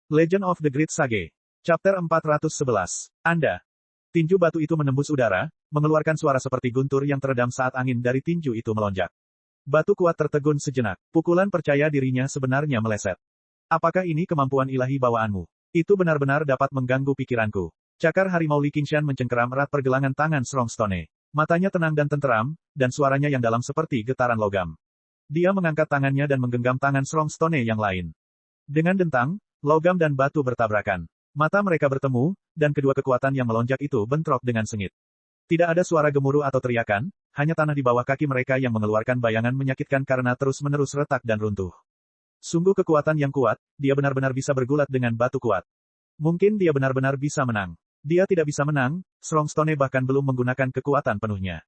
Legend of the Great Sage. Chapter 411. Anda. Tinju batu itu menembus udara, mengeluarkan suara seperti guntur yang teredam saat angin dari tinju itu melonjak. Batu kuat tertegun sejenak. Pukulan percaya dirinya sebenarnya meleset. Apakah ini kemampuan ilahi bawaanmu? Itu benar-benar dapat mengganggu pikiranku. Cakar harimau Li Qingshan mencengkeram erat pergelangan tangan Strongstone. Matanya tenang dan tenteram, dan suaranya yang dalam seperti getaran logam. Dia mengangkat tangannya dan menggenggam tangan Strongstone yang lain. Dengan dentang, logam dan batu bertabrakan. Mata mereka bertemu, dan kedua kekuatan yang melonjak itu bentrok dengan sengit. Tidak ada suara gemuruh atau teriakan, hanya tanah di bawah kaki mereka yang mengeluarkan bayangan menyakitkan karena terus-menerus retak dan runtuh. Sungguh kekuatan yang kuat, dia benar-benar bisa bergulat dengan batu kuat. Mungkin dia benar-benar bisa menang. Dia tidak bisa menang, Strongstone bahkan belum menggunakan kekuatan penuhnya.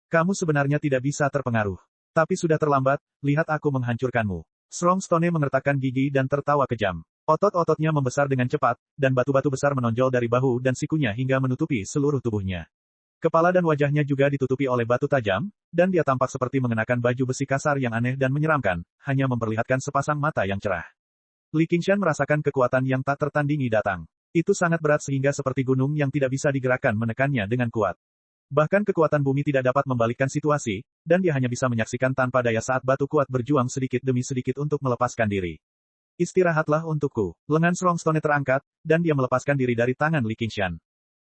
Kamu sebenarnya tidak bisa terpengaruh. Tapi sudah terlambat, lihat aku menghancurkanmu. Strongstone mengertakkan gigi dan tertawa kejam. Otot-ototnya membesar dengan cepat, dan batu-batu besar menonjol dari bahu dan sikunya hingga menutupi seluruh tubuhnya. Kepala dan wajahnya juga ditutupi oleh batu tajam, dan dia tampak seperti mengenakan baju besi kasar yang aneh dan menyeramkan, hanya memperlihatkan sepasang mata yang cerah. Li Qingshan merasakan kekuatan yang tak tertandingi datang. Itu sangat berat sehingga seperti gunung yang tidak bisa digerakkan menekannya dengan kuat. Bahkan kekuatan bumi tidak dapat membalikkan situasi, dan dia hanya bisa menyaksikan tanpa daya saat batu kuat berjuang sedikit demi sedikit untuk melepaskan diri. Istirahatlah untukku. Lengan Strongstone terangkat, dan dia melepaskan diri dari tangan Li Qingshan.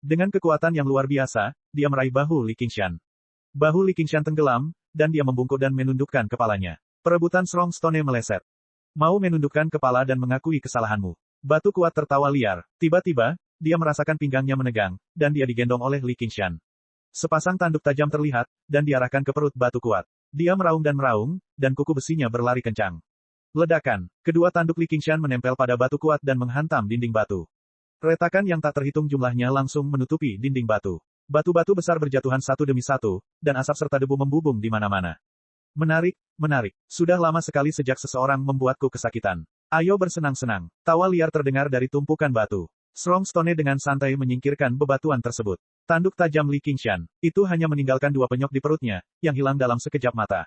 Dengan kekuatan yang luar biasa, dia meraih bahu Li Qingshan. Bahu Li Qingshan tenggelam, dan dia membungkuk dan menundukkan kepalanya. Perebutan Strongstone meleset. Mau menundukkan kepala dan mengakui kesalahanmu. Batu kuat tertawa liar. Tiba-tiba, dia merasakan pinggangnya menegang, dan dia digendong oleh Li Qingshan. Sepasang tanduk tajam terlihat, dan diarahkan ke perut batu kuat. Dia meraung, dan kuku besinya berlari kencang. Ledakan. Kedua tanduk Li Qingshan menempel pada batu kuat dan menghantam dinding batu. Retakan yang tak terhitung jumlahnya langsung menutupi dinding batu. Batu-batu besar berjatuhan satu demi satu, dan asap serta debu membubung di mana-mana. Menarik. Sudah lama sekali sejak seseorang membuatku kesakitan. Ayo bersenang-senang. Tawa liar terdengar dari tumpukan batu. Strongstone dengan santai menyingkirkan bebatuan tersebut. Tanduk tajam Li Qingshan. Itu hanya meninggalkan dua penyok di perutnya, yang hilang dalam sekejap mata.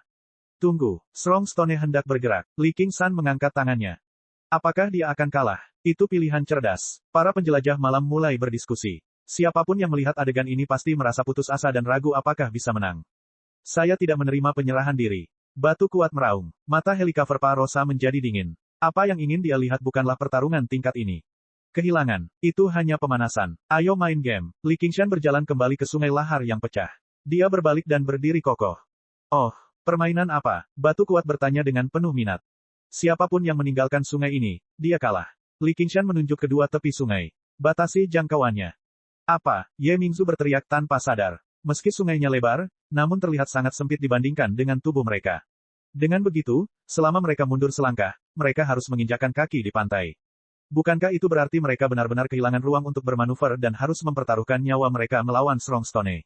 Tunggu. Strongstone hendak bergerak. Li Qingshan mengangkat tangannya. Apakah dia akan kalah? Itu pilihan cerdas. Para penjelajah malam mulai berdiskusi. Siapapun yang melihat adegan ini pasti merasa putus asa dan ragu apakah bisa menang. Saya tidak menerima penyerahan diri. Batu kuat meraung. Mata Helicopter Rosa menjadi dingin. Apa yang ingin dia lihat bukanlah pertarungan tingkat ini. Kehilangan. Itu hanya pemanasan. Ayo main game. Li Qingshan berjalan kembali ke sungai lahar yang pecah. Dia berbalik dan berdiri kokoh. Oh. Permainan apa? Batu kuat bertanya dengan penuh minat. Siapapun yang meninggalkan sungai ini, dia kalah. Li Qingshan menunjuk kedua tepi sungai. Batasi jangkauannya. Apa? Ye Mingzu berteriak tanpa sadar. Meski sungainya lebar, namun terlihat sangat sempit dibandingkan dengan tubuh mereka. Dengan begitu, selama mereka mundur selangkah, mereka harus menginjakkan kaki di pantai. Bukankah itu berarti mereka benar-benar kehilangan ruang untuk bermanuver dan harus mempertaruhkan nyawa mereka melawan Strongstone?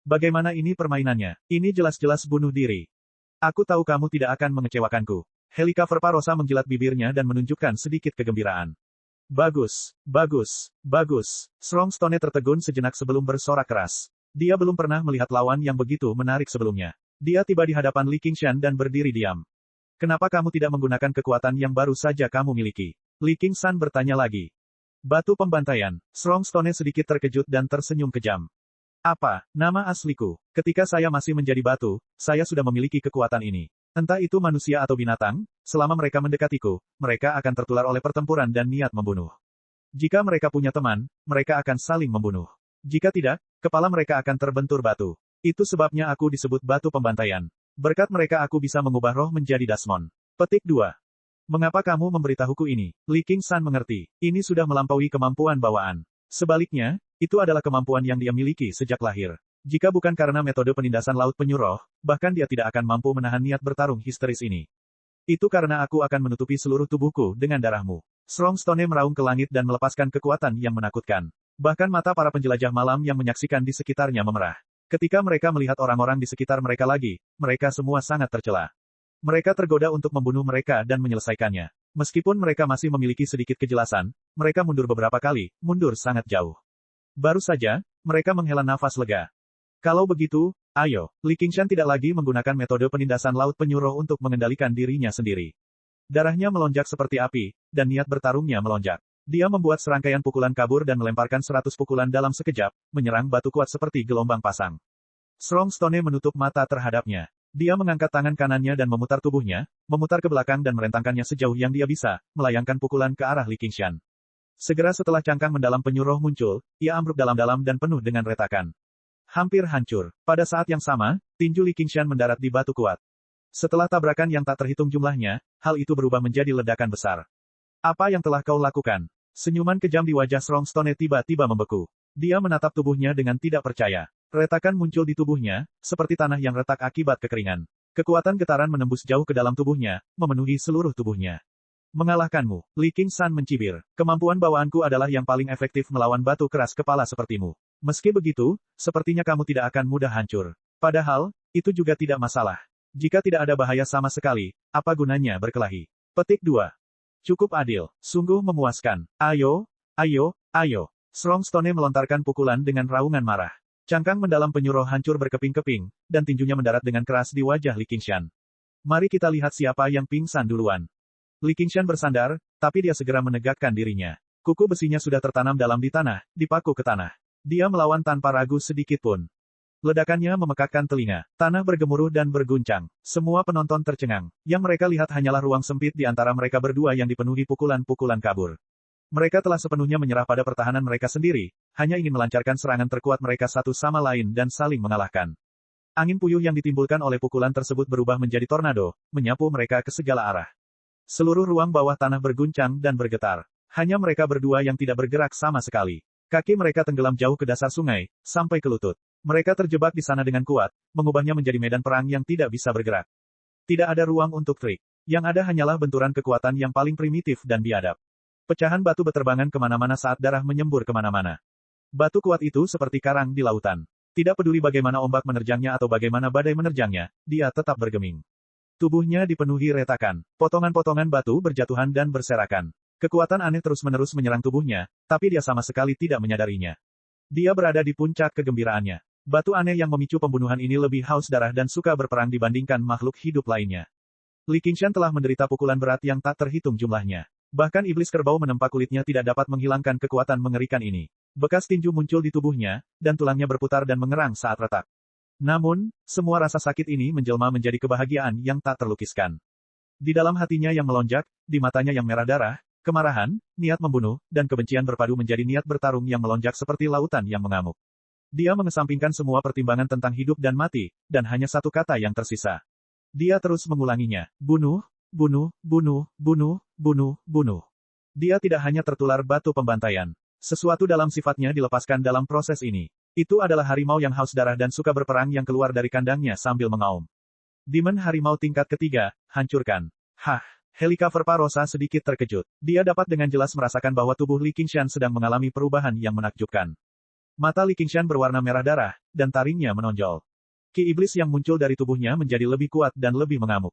Bagaimana ini permainannya? Ini jelas-jelas bunuh diri. Aku tahu kamu tidak akan mengecewakanku. Helicopter Rosa menjilat bibirnya dan menunjukkan sedikit kegembiraan. Bagus. Strongstone tertegun sejenak sebelum bersorak keras. Dia belum pernah melihat lawan yang begitu menarik sebelumnya. Dia tiba di hadapan Li Qingshan dan berdiri diam. Kenapa kamu tidak menggunakan kekuatan yang baru saja kamu miliki? Li Qingshan bertanya lagi. Batu pembantaian. Strongstone sedikit terkejut dan tersenyum kejam. Apa, nama asliku? Ketika saya masih menjadi batu, saya sudah memiliki kekuatan ini. Entah itu manusia atau binatang, selama mereka mendekatiku, mereka akan tertular oleh pertempuran dan niat membunuh. Jika mereka punya teman, mereka akan saling membunuh. Jika tidak, kepala mereka akan terbentur batu. Itu sebabnya aku disebut batu pembantaian. Berkat mereka aku bisa mengubah roh menjadi Dasmon. Petik 2. Mengapa kamu memberitahuku ini? Li Qingshan mengerti. Ini sudah melampaui kemampuan bawaan. Sebaliknya, itu adalah kemampuan yang dia miliki sejak lahir. Jika bukan karena metode penindasan laut penyu roh, bahkan dia tidak akan mampu menahan niat bertarung histeris ini. Itu karena aku akan menutupi seluruh tubuhku dengan darahmu. Strongstone meraung ke langit dan melepaskan kekuatan yang menakutkan. Bahkan mata para penjelajah malam yang menyaksikan di sekitarnya memerah. Ketika mereka melihat orang-orang di sekitar mereka lagi, mereka semua sangat tercela. Mereka tergoda untuk membunuh mereka dan menyelesaikannya. Meskipun mereka masih memiliki sedikit kejelasan, mereka mundur beberapa kali, mundur sangat jauh. Baru saja, mereka menghela nafas lega. Kalau begitu, ayo. Li Qingshan tidak lagi menggunakan metode penindasan laut penyu roh untuk mengendalikan dirinya sendiri. Darahnya melonjak seperti api, dan niat bertarungnya melonjak. Dia membuat serangkaian pukulan kabur dan melemparkan 100 pukulan dalam sekejap, menyerang batu kuat seperti gelombang pasang. Strong Stone menutup mata terhadapnya. Dia mengangkat tangan kanannya dan memutar tubuhnya, memutar ke belakang dan merentangkannya sejauh yang dia bisa, melayangkan pukulan ke arah Li Qingshan. Segera setelah cangkang mendalam penyu roh muncul, ia ambruk dalam-dalam dan penuh dengan retakan. Hampir hancur. Pada saat yang sama, tinju Li Qingshan mendarat di batu kuat. Setelah tabrakan yang tak terhitung jumlahnya, hal itu berubah menjadi ledakan besar. Apa yang telah kau lakukan? Senyuman kejam di wajah Strong Stone tiba-tiba membeku. Dia menatap tubuhnya dengan tidak percaya. Retakan muncul di tubuhnya, seperti tanah yang retak akibat kekeringan. Kekuatan getaran menembus jauh ke dalam tubuhnya, memenuhi seluruh tubuhnya. Mengalahkanmu, Li Qingshan mencibir. Kemampuan bawaanku adalah yang paling efektif melawan batu keras kepala sepertimu. Meski begitu, sepertinya kamu tidak akan mudah hancur. Padahal, itu juga tidak masalah. Jika tidak ada bahaya sama sekali, apa gunanya berkelahi? Petik 2. Cukup adil, sungguh memuaskan. Ayo, ayo, ayo. Strong Stone melontarkan pukulan dengan raungan marah. Cangkang mendalam penyu roh hancur berkeping-keping, dan tinjunya mendarat dengan keras di wajah Li Qingshan. Mari kita lihat siapa yang pingsan duluan. Li Qingshan bersandar, tapi dia segera menegakkan dirinya. Kuku besinya sudah tertanam dalam di tanah, dipaku ke tanah. Dia melawan tanpa ragu sedikit pun. Ledakannya memekakkan telinga. Tanah bergemuruh dan berguncang. Semua penonton tercengang. Yang mereka lihat hanyalah ruang sempit di antara mereka berdua yang dipenuhi pukulan-pukulan kabur. Mereka telah sepenuhnya menyerah pada pertahanan mereka sendiri, hanya ingin melancarkan serangan terkuat mereka satu sama lain dan saling mengalahkan. Angin puyuh yang ditimbulkan oleh pukulan tersebut berubah menjadi tornado, menyapu mereka ke segala arah. Seluruh ruang bawah tanah berguncang dan bergetar. Hanya mereka berdua yang tidak bergerak sama sekali. Kaki mereka tenggelam jauh ke dasar sungai, sampai ke lutut. Mereka terjebak di sana dengan kuat, mengubahnya menjadi medan perang yang tidak bisa bergerak. Tidak ada ruang untuk trik. Yang ada hanyalah benturan kekuatan yang paling primitif dan biadab. Pecahan batu berterbangan kemana-mana saat darah menyembur kemana-mana. Batu kuat itu seperti karang di lautan. Tidak peduli bagaimana ombak menerjangnya atau bagaimana badai menerjangnya, dia tetap bergeming. Tubuhnya dipenuhi retakan. Potongan-potongan batu berjatuhan dan berserakan. Kekuatan aneh terus-menerus menyerang tubuhnya, tapi dia sama sekali tidak menyadarinya. Dia berada di puncak kegembiraannya. Batu aneh yang memicu pembunuhan ini lebih haus darah dan suka berperang dibandingkan makhluk hidup lainnya. Li Qingshan telah menderita pukulan berat yang tak terhitung jumlahnya. Bahkan iblis kerbau menempa kulitnya tidak dapat menghilangkan kekuatan mengerikan ini. Bekas tinju muncul di tubuhnya, dan tulangnya berputar dan mengerang saat retak. Namun, semua rasa sakit ini menjelma menjadi kebahagiaan yang tak terlukiskan. Di dalam hatinya yang melonjak, di matanya yang merah darah, kemarahan, niat membunuh, dan kebencian berpadu menjadi niat bertarung yang melonjak seperti lautan yang mengamuk. Dia mengesampingkan semua pertimbangan tentang hidup dan mati, dan hanya satu kata yang tersisa. Dia terus mengulanginya, bunuh, bunuh, bunuh, bunuh, bunuh, bunuh. Dia tidak hanya tertular batu pembantaian. Sesuatu dalam sifatnya dilepaskan dalam proses ini. Itu adalah harimau yang haus darah dan suka berperang yang keluar dari kandangnya sambil mengaum. Demon harimau tingkat ketiga, hancurkan. Hah, Helicover Parosa sedikit terkejut. Dia dapat dengan jelas merasakan bahwa tubuh Li Qingshan sedang mengalami perubahan yang menakjubkan. Mata Li Qingshan berwarna merah darah, dan taringnya menonjol. Ki iblis yang muncul dari tubuhnya menjadi lebih kuat dan lebih mengamuk.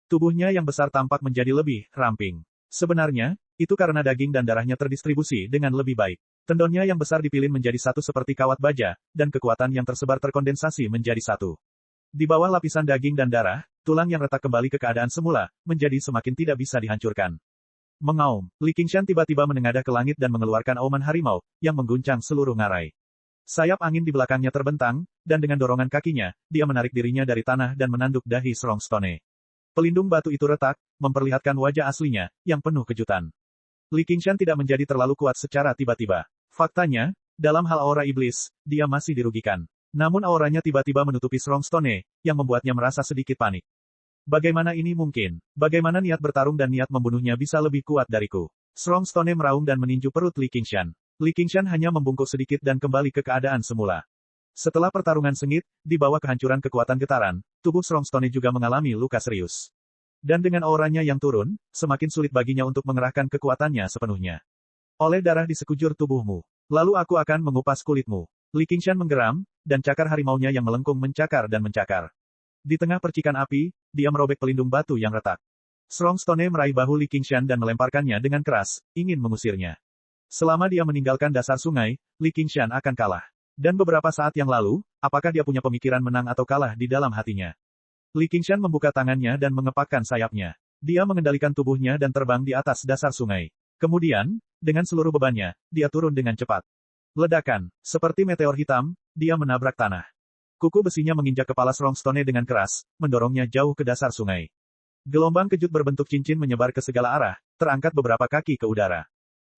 Tubuhnya yang besar tampak menjadi lebih ramping. Sebenarnya, itu karena daging dan darahnya terdistribusi dengan lebih baik. Tendonnya yang besar dipilin menjadi satu seperti kawat baja, dan kekuatan yang tersebar terkondensasi menjadi satu. Di bawah lapisan daging dan darah, tulang yang retak kembali ke keadaan semula, menjadi semakin tidak bisa dihancurkan. Mengaum, Li Qingshan tiba-tiba menengadah ke langit dan mengeluarkan auman harimau, yang mengguncang seluruh ngarai. Sayap angin di belakangnya terbentang, dan dengan dorongan kakinya, dia menarik dirinya dari tanah dan menanduk dahi Strong Stone. Pelindung batu itu retak, memperlihatkan wajah aslinya, yang penuh kejutan. Li Qingshan tidak menjadi terlalu kuat secara tiba-tiba. Faktanya, dalam hal aura iblis, dia masih dirugikan. Namun auranya tiba-tiba menutupi Strong Stone, yang membuatnya merasa sedikit panik. Bagaimana ini mungkin? Bagaimana niat bertarung dan niat membunuhnya bisa lebih kuat dariku? Strong Stone meraung dan meninju perut Li Qingshan. Li Qingshan hanya membungkuk sedikit dan kembali ke keadaan semula. Setelah pertarungan sengit, di bawah kehancuran kekuatan getaran, tubuh Strong Stone juga mengalami luka serius. Dan dengan auranya yang turun, semakin sulit baginya untuk mengerahkan kekuatannya sepenuhnya. Oleh darah di sekujur tubuhmu. Lalu aku akan mengupas kulitmu. Li Qingshan menggeram, dan cakar harimaunya yang melengkung mencakar dan mencakar. Di tengah percikan api, dia merobek pelindung batu yang retak. Strong Stone meraih bahu Li Qingshan dan melemparkannya dengan keras, ingin mengusirnya. Selama dia meninggalkan dasar sungai, Li Qingshan akan kalah. Dan beberapa saat yang lalu, apakah dia punya pemikiran menang atau kalah di dalam hatinya? Li Qingshan membuka tangannya dan mengepakkan sayapnya. Dia mengendalikan tubuhnya dan terbang di atas dasar sungai. Kemudian, Dengan seluruh bebannya, dia turun dengan cepat. Ledakan, seperti meteor hitam, dia menabrak tanah. Kuku besinya menginjak kepala Strongstone dengan keras, mendorongnya jauh ke dasar sungai. Gelombang kejut berbentuk cincin menyebar ke segala arah, terangkat beberapa kaki ke udara.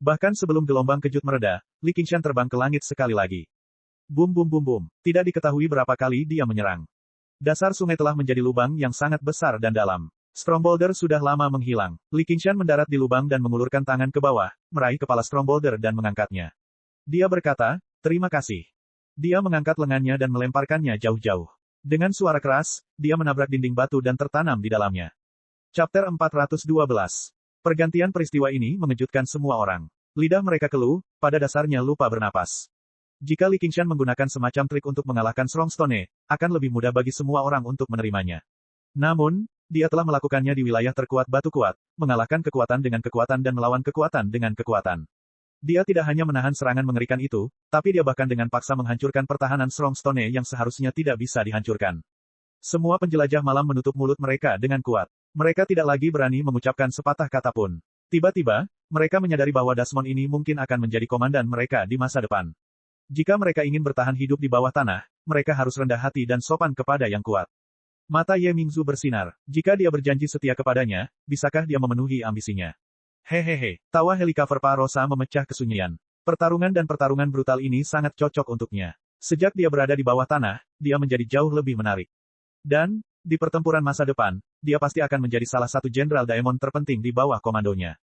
Bahkan sebelum gelombang kejut mereda, Li Qingshan terbang ke langit sekali lagi. Bum bum bum bum, tidak diketahui berapa kali dia menyerang. Dasar sungai telah menjadi lubang yang sangat besar dan dalam. Strongboulder sudah lama menghilang. Li Qingshan mendarat di lubang dan mengulurkan tangan ke bawah, meraih kepala Strongboulder dan mengangkatnya. Dia berkata, "Terima kasih." Dia mengangkat lengannya dan melemparkannya jauh-jauh. Dengan suara keras, dia menabrak dinding batu dan tertanam di dalamnya. Chapter 412. Pergantian peristiwa ini mengejutkan semua orang. Lidah mereka keluh, pada dasarnya lupa bernapas. Jika Li Qingshan menggunakan semacam trik untuk mengalahkan Strongstone, akan lebih mudah bagi semua orang untuk menerimanya. Namun, dia telah melakukannya di wilayah terkuat batu kuat, mengalahkan kekuatan dengan kekuatan dan melawan kekuatan dengan kekuatan. Dia tidak hanya menahan serangan mengerikan itu, tapi dia bahkan dengan paksa menghancurkan pertahanan Strongstone yang seharusnya tidak bisa dihancurkan. Semua penjelajah malam menutup mulut mereka dengan kuat. Mereka tidak lagi berani mengucapkan sepatah kata pun. Tiba-tiba, mereka menyadari bahwa Desmond ini mungkin akan menjadi komandan mereka di masa depan. Jika mereka ingin bertahan hidup di bawah tanah, mereka harus rendah hati dan sopan kepada yang kuat. Mata Ye Mingzu bersinar. Jika dia berjanji setia kepadanya, bisakah dia memenuhi ambisinya? Hehehe, tawa Helicopter Rosa memecah kesunyian. Pertarungan dan pertarungan brutal ini sangat cocok untuknya. Sejak dia berada di bawah tanah, dia menjadi jauh lebih menarik. Dan, di pertempuran masa depan, dia pasti akan menjadi salah satu jenderal Daemon terpenting di bawah komandonya.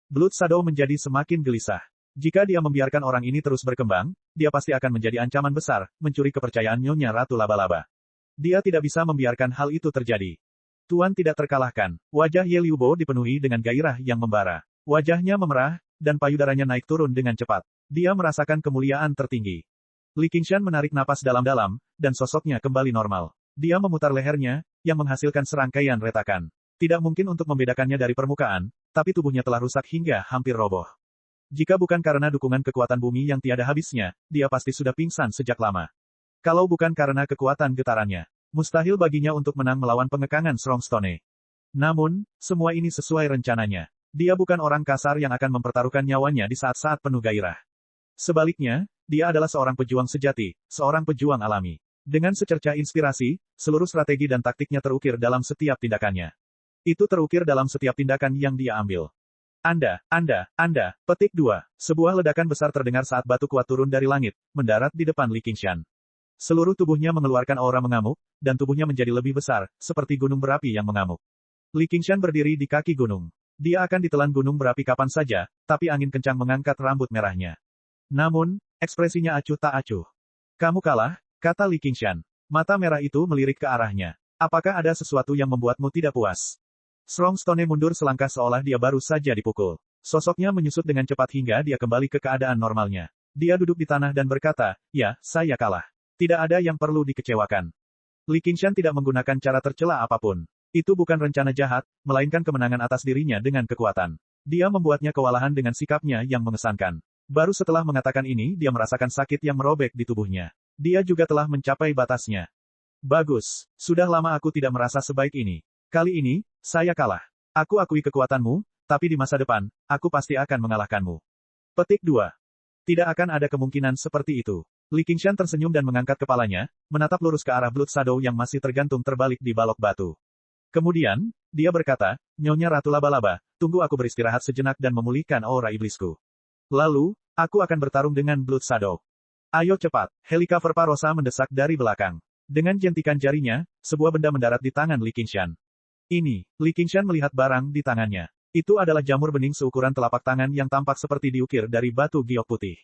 Blood Shadow menjadi semakin gelisah. Jika dia membiarkan orang ini terus berkembang, dia pasti akan menjadi ancaman besar, mencuri kepercayaan Nyonya Ratu Laba-Laba. Dia tidak bisa membiarkan hal itu terjadi. Tuan tidak terkalahkan. Wajah Ye Liubo dipenuhi dengan gairah yang membara. Wajahnya memerah, dan payudaranya naik turun dengan cepat. Dia merasakan kemuliaan tertinggi. Li Qingshan menarik napas dalam-dalam, dan sosoknya kembali normal. Dia memutar lehernya, yang menghasilkan serangkaian retakan. Tidak mungkin untuk membedakannya dari permukaan, tapi tubuhnya telah rusak hingga hampir roboh. Jika bukan karena dukungan kekuatan bumi yang tiada habisnya, dia pasti sudah pingsan sejak lama. Kalau bukan karena kekuatan getarannya, mustahil baginya untuk menang melawan pengekangan Strongstone. Namun, semua ini sesuai rencananya. Dia bukan orang kasar yang akan mempertaruhkan nyawanya di saat-saat penuh gairah. Sebaliknya, dia adalah seorang pejuang sejati, seorang pejuang alami. Dengan secercah inspirasi, seluruh strategi dan taktiknya terukir dalam setiap tindakannya. Itu terukir dalam setiap tindakan yang dia ambil. Anda, petik 2. Sebuah ledakan besar terdengar saat batu kuat turun dari langit, mendarat di depan Li Qingshan. Seluruh tubuhnya mengeluarkan aura mengamuk, dan tubuhnya menjadi lebih besar, seperti gunung berapi yang mengamuk. Li Qingshan berdiri di kaki gunung. Dia akan ditelan gunung berapi kapan saja, tapi angin kencang mengangkat rambut merahnya. Namun, ekspresinya acuh tak acuh. Kamu kalah, kata Li Qingshan. Mata merah itu melirik ke arahnya. Apakah ada sesuatu yang membuatmu tidak puas? Strongstone mundur selangkah seolah dia baru saja dipukul. Sosoknya menyusut dengan cepat hingga dia kembali ke keadaan normalnya. Dia duduk di tanah dan berkata, "Ya, saya kalah. Tidak ada yang perlu dikecewakan." Li Qingshan tidak menggunakan cara tercela apapun. Itu bukan rencana jahat, melainkan kemenangan atas dirinya dengan kekuatan. Dia membuatnya kewalahan dengan sikapnya yang mengesankan. Baru setelah mengatakan ini dia merasakan sakit yang merobek di tubuhnya. Dia juga telah mencapai batasnya. Bagus, sudah lama aku tidak merasa sebaik ini. Kali ini, saya kalah. Aku akui kekuatanmu, tapi di masa depan, aku pasti akan mengalahkanmu. Petik 2. Tidak akan ada kemungkinan seperti itu. Li Qingshan tersenyum dan mengangkat kepalanya, menatap lurus ke arah Blood Shadow yang masih tergantung terbalik di balok batu. Kemudian, dia berkata, "Nyonya Ratu Laba-Laba, tunggu aku beristirahat sejenak dan memulihkan aura iblisku. Lalu, aku akan bertarung dengan Blood Shadow." Ayo cepat, Helicopter Rosa mendesak dari belakang. Dengan jentikan jarinya, sebuah benda mendarat di tangan Li Qingshan. Ini, Li Qingshan melihat barang di tangannya. Itu adalah jamur bening seukuran telapak tangan yang tampak seperti diukir dari batu giok putih.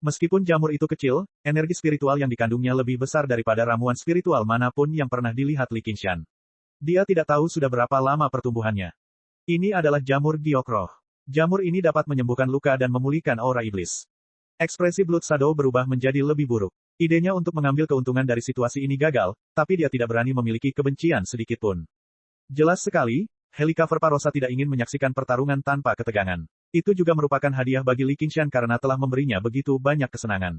Meskipun jamur itu kecil, energi spiritual yang dikandungnya lebih besar daripada ramuan spiritual manapun yang pernah dilihat Li Qingshan. Dia tidak tahu sudah berapa lama pertumbuhannya. Ini adalah jamur giok roh. Jamur ini dapat menyembuhkan luka dan memulihkan aura iblis. Ekspresi Blood Shadow berubah menjadi lebih buruk. Idenya untuk mengambil keuntungan dari situasi ini gagal, tapi dia tidak berani memiliki kebencian sedikitpun. Jelas sekali, Helicopter Rosa tidak ingin menyaksikan pertarungan tanpa ketegangan. Itu juga merupakan hadiah bagi Li Qingshan karena telah memberinya begitu banyak kesenangan.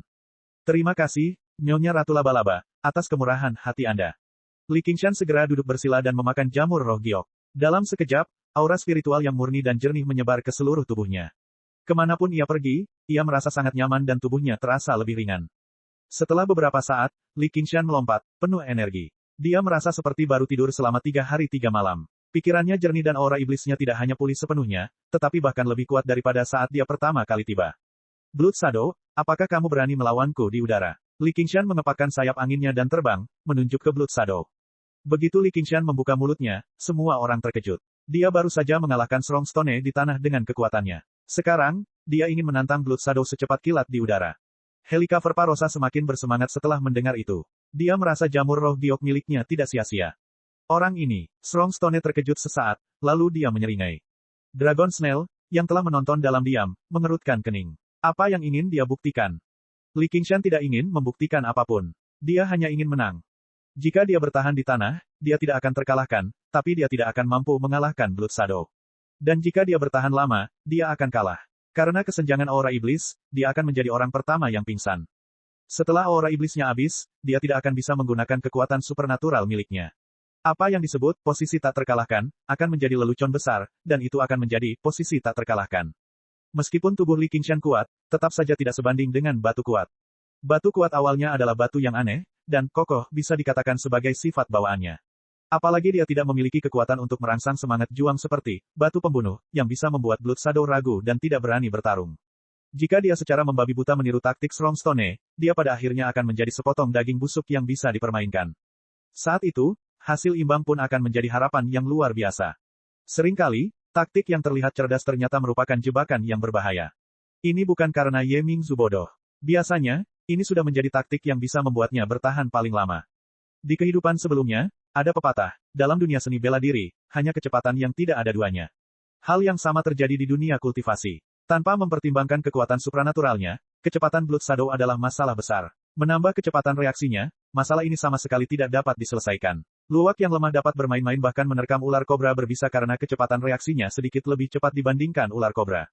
Terima kasih, Nyonya Ratu Laba-Laba, atas kemurahan hati Anda. Li Qingshan segera duduk bersila dan memakan jamur roh giok. Dalam sekejap, aura spiritual yang murni dan jernih menyebar ke seluruh tubuhnya. Kemanapun ia pergi, ia merasa sangat nyaman dan tubuhnya terasa lebih ringan. Setelah beberapa saat, Li Qingshan melompat, penuh energi. Dia merasa seperti baru tidur selama 3 hari 3 malam. Pikirannya jernih dan aura iblisnya tidak hanya pulih sepenuhnya, tetapi bahkan lebih kuat daripada saat dia pertama kali tiba. Blood Shadow, apakah kamu berani melawanku di udara? Li Qingshan mengepakkan sayap anginnya dan terbang, menunjuk ke Blood Shadow. Begitu Li Qingshan membuka mulutnya, semua orang terkejut. Dia baru saja mengalahkan Strong Stone di tanah dengan kekuatannya. Sekarang, dia ingin menantang Blood Shadow secepat kilat di udara. Helikopter Parosa semakin bersemangat setelah mendengar itu. Dia merasa jamur roh giok miliknya tidak sia-sia. Orang ini, Strong Stone terkejut sesaat, lalu dia menyeringai. Dragon Snail, yang telah menonton dalam diam, mengerutkan kening. Apa yang ingin dia buktikan? Li Qingshan tidak ingin membuktikan apapun. Dia hanya ingin menang. Jika dia bertahan di tanah, dia tidak akan terkalahkan, tapi dia tidak akan mampu mengalahkan Blood Shadow. Dan jika dia bertahan lama, dia akan kalah. Karena kesenjangan aura iblis, dia akan menjadi orang pertama yang pingsan. Setelah aura iblisnya habis, dia tidak akan bisa menggunakan kekuatan supernatural miliknya. Apa yang disebut posisi tak terkalahkan, akan menjadi lelucon besar, dan itu akan menjadi posisi tak terkalahkan. Meskipun tubuh Li Qingshan kuat, tetap saja tidak sebanding dengan batu kuat. Batu kuat awalnya adalah batu yang aneh, dan kokoh bisa dikatakan sebagai sifat bawaannya. Apalagi dia tidak memiliki kekuatan untuk merangsang semangat juang seperti batu pembunuh, yang bisa membuat Blood Shadow ragu dan tidak berani bertarung. Jika dia secara membabi buta meniru taktik Strong Stone, dia pada akhirnya akan menjadi sepotong daging busuk yang bisa dipermainkan. Saat itu, hasil imbang pun akan menjadi harapan yang luar biasa. Seringkali, taktik yang terlihat cerdas ternyata merupakan jebakan yang berbahaya. Ini bukan karena Ye Mingzu bodoh. Biasanya, ini sudah menjadi taktik yang bisa membuatnya bertahan paling lama. Di kehidupan sebelumnya, ada pepatah, dalam dunia seni bela diri, hanya kecepatan yang tidak ada duanya. Hal yang sama terjadi di dunia kultivasi. Tanpa mempertimbangkan kekuatan supranaturalnya, kecepatan Blood Shadow adalah masalah besar. Menambah kecepatan reaksinya, masalah ini sama sekali tidak dapat diselesaikan. Luwak yang lemah dapat bermain-main bahkan menerkam ular kobra berbisa karena kecepatan reaksinya sedikit lebih cepat dibandingkan ular kobra.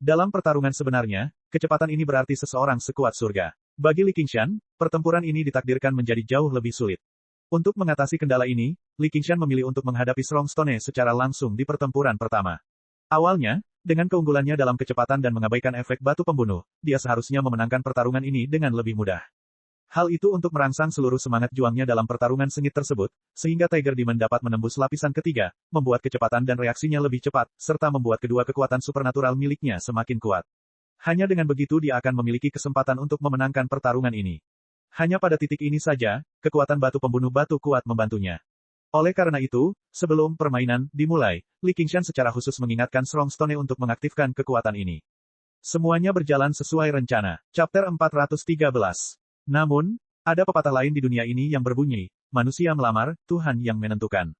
Dalam pertarungan sebenarnya, kecepatan ini berarti seseorang sekuat surga. Bagi Li Qingshan, pertempuran ini ditakdirkan menjadi jauh lebih sulit. Untuk mengatasi kendala ini, Li Qingshan memilih untuk menghadapi Strong Stone secara langsung di pertempuran pertama. Awalnya, dengan keunggulannya dalam kecepatan dan mengabaikan efek batu pembunuh, dia seharusnya memenangkan pertarungan ini dengan lebih mudah. Hal itu untuk merangsang seluruh semangat juangnya dalam pertarungan sengit tersebut, sehingga Tiger Demon dapat menembus lapisan ketiga, membuat kecepatan dan reaksinya lebih cepat, serta membuat kedua kekuatan supernatural miliknya semakin kuat. Hanya dengan begitu dia akan memiliki kesempatan untuk memenangkan pertarungan ini. Hanya pada titik ini saja, kekuatan batu pembunuh batu kuat membantunya. Oleh karena itu, sebelum permainan dimulai, Li Qingshan secara khusus mengingatkan Strong Stone untuk mengaktifkan kekuatan ini. Semuanya berjalan sesuai rencana. Chapter 413. Namun, ada pepatah lain di dunia ini yang berbunyi, manusia melamar, Tuhan yang menentukan.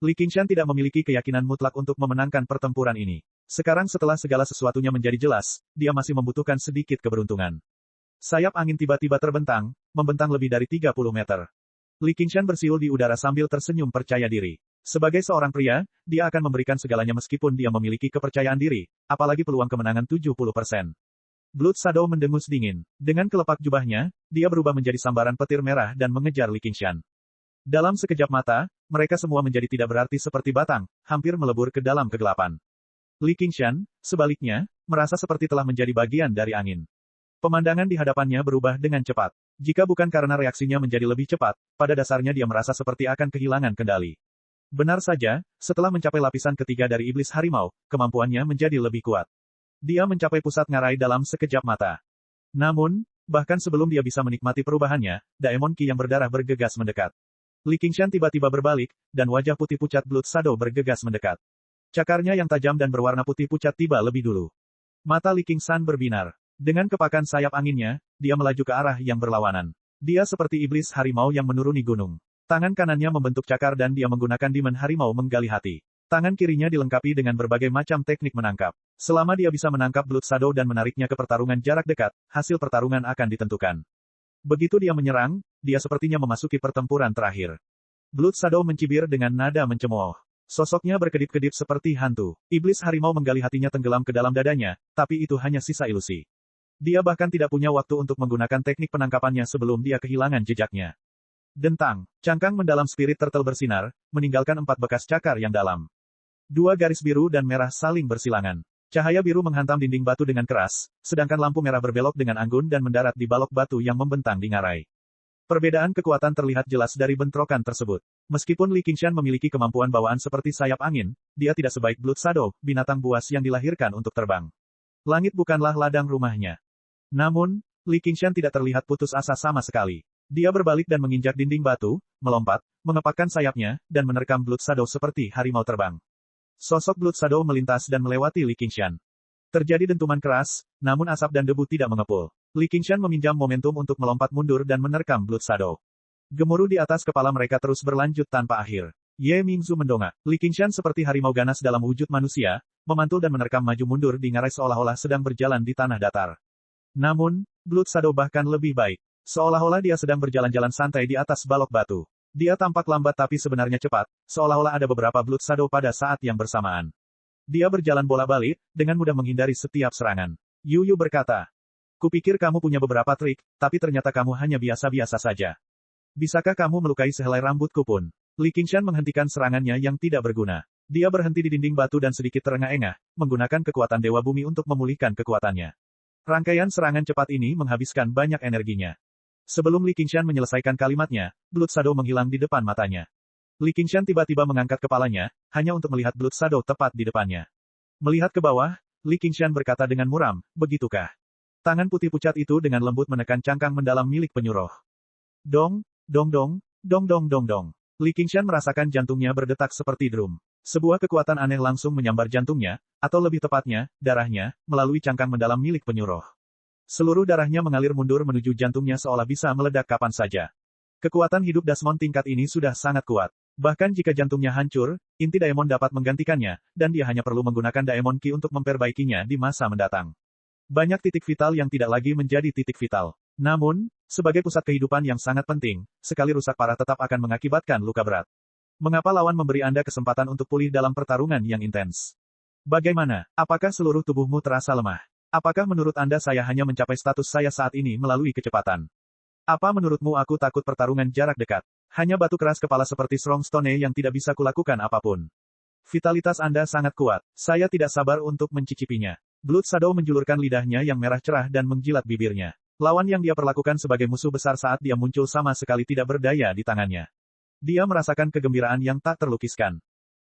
Li Qingshan tidak memiliki keyakinan mutlak untuk memenangkan pertempuran ini. Sekarang setelah segala sesuatunya menjadi jelas, dia masih membutuhkan sedikit keberuntungan. Sayap angin tiba-tiba terbentang, membentang lebih dari 30 meter. Li Qingshan bersiul di udara sambil tersenyum percaya diri. Sebagai seorang pria, dia akan memberikan segalanya meskipun dia memiliki kepercayaan diri, apalagi peluang kemenangan 70%. Blood Shadow mendengus dingin. Dengan kelepak jubahnya, dia berubah menjadi sambaran petir merah dan mengejar Li Qingshan. Dalam sekejap mata, mereka semua menjadi tidak berarti seperti batang, hampir melebur ke dalam kegelapan. Li Qingshan, sebaliknya, merasa seperti telah menjadi bagian dari angin. Pemandangan di hadapannya berubah dengan cepat. Jika bukan karena reaksinya menjadi lebih cepat, pada dasarnya dia merasa seperti akan kehilangan kendali. Benar saja, setelah mencapai lapisan ketiga dari iblis harimau, kemampuannya menjadi lebih kuat. Dia mencapai pusat ngarai dalam sekejap mata. Namun, bahkan sebelum dia bisa menikmati perubahannya, Daemon Ki yang berdarah bergegas mendekat. Li Qingshan tiba-tiba berbalik, dan wajah putih pucat Blood Shadow bergegas mendekat. Cakarnya yang tajam dan berwarna putih pucat tiba lebih dulu. Mata Li Qingshan berbinar. Dengan kepakan sayap anginnya, dia melaju ke arah yang berlawanan. Dia seperti iblis harimau yang menuruni gunung. Tangan kanannya membentuk cakar dan dia menggunakan demon harimau menggali hati. Tangan kirinya dilengkapi dengan berbagai macam teknik menangkap. Selama dia bisa menangkap Blood Shadow dan menariknya ke pertarungan jarak dekat, hasil pertarungan akan ditentukan. Begitu dia menyerang, dia sepertinya memasuki pertempuran terakhir. Blood Shadow mencibir dengan nada mencemooh. Sosoknya berkedip-kedip seperti hantu. Iblis harimau menggali hatinya tenggelam ke dalam dadanya, tapi itu hanya sisa ilusi. Dia bahkan tidak punya waktu untuk menggunakan teknik penangkapannya sebelum dia kehilangan jejaknya. Dentang, cangkang mendalam spirit turtle bersinar, meninggalkan 4 bekas cakar yang dalam. 2 garis biru dan merah saling bersilangan. Cahaya biru menghantam dinding batu dengan keras, sedangkan lampu merah berbelok dengan anggun dan mendarat di balok batu yang membentang di ngarai. Perbedaan kekuatan terlihat jelas dari bentrokan tersebut. Meskipun Li Qingshan memiliki kemampuan bawaan seperti sayap angin, dia tidak sebaik Blood Shadow, binatang buas yang dilahirkan untuk terbang. Langit bukanlah ladang rumahnya. Namun, Li Qingshan tidak terlihat putus asa sama sekali. Dia berbalik dan menginjak dinding batu, melompat, mengepakkan sayapnya, dan menerkam Blood Shadow seperti harimau terbang. Sosok Blood Shadow melintas dan melewati Li Qingshan. Terjadi dentuman keras, namun asap dan debu tidak mengepul. Li Qingshan meminjam momentum untuk melompat mundur dan menerkam Blood Shadow. Gemuruh di atas kepala mereka terus berlanjut tanpa akhir. Ye Mingzu mendongak. Li Qingshan seperti harimau ganas dalam wujud manusia, memantul dan menerkam maju mundur di ngarai seolah-olah sedang berjalan di tanah datar. Namun, Blood Shadow bahkan lebih baik. Seolah-olah dia sedang berjalan-jalan santai di atas balok batu. Dia tampak lambat tapi sebenarnya cepat, seolah-olah ada beberapa Blood Shadow pada saat yang bersamaan. Dia berjalan bola-balik, dengan mudah menghindari setiap serangan. Yu Yu berkata, "Kupikir kamu punya beberapa trik, tapi ternyata kamu hanya biasa-biasa saja. Bisakah kamu melukai sehelai rambutku pun?" Li Qingshan menghentikan serangannya yang tidak berguna. Dia berhenti di dinding batu dan sedikit terengah-engah, menggunakan kekuatan Dewa Bumi untuk memulihkan kekuatannya. Rangkaian serangan cepat ini menghabiskan banyak energinya. Sebelum Li Qingshan menyelesaikan kalimatnya, Blood Shadow menghilang di depan matanya. Li Qingshan tiba-tiba mengangkat kepalanya, hanya untuk melihat Blood Shadow tepat di depannya. Melihat ke bawah, Li Qingshan berkata dengan muram, "Begitukah?" Tangan putih pucat itu dengan lembut menekan cangkang mendalam milik penyuruh. Dong, dong dong, dong dong dong dong. Li Qingshan merasakan jantungnya berdetak seperti drum. Sebuah kekuatan aneh langsung menyambar jantungnya, atau lebih tepatnya, darahnya, melalui cangkang mendalam milik penyuruh. Seluruh darahnya mengalir mundur menuju jantungnya seolah bisa meledak kapan saja. Kekuatan hidup Dasmon tingkat ini sudah sangat kuat. Bahkan jika jantungnya hancur, inti Daemon dapat menggantikannya, dan dia hanya perlu menggunakan Daemon Ki untuk memperbaikinya di masa mendatang. Banyak titik vital yang tidak lagi menjadi titik vital. Namun, sebagai pusat kehidupan yang sangat penting, sekali rusak parah tetap akan mengakibatkan luka berat. Mengapa lawan memberi Anda kesempatan untuk pulih dalam pertarungan yang intens? Bagaimana? Apakah seluruh tubuhmu terasa lemah? Apakah menurut Anda saya hanya mencapai status saya saat ini melalui kecepatan? Apa menurutmu aku takut pertarungan jarak dekat? Hanya batu keras kepala seperti Strong Stone yang tidak bisa kulakukan apapun. Vitalitas Anda sangat kuat. Saya tidak sabar untuk mencicipinya. Blood Shadow menjulurkan lidahnya yang merah cerah dan menjilat bibirnya. Lawan yang dia perlakukan sebagai musuh besar saat dia muncul sama sekali tidak berdaya di tangannya. Dia merasakan kegembiraan yang tak terlukiskan.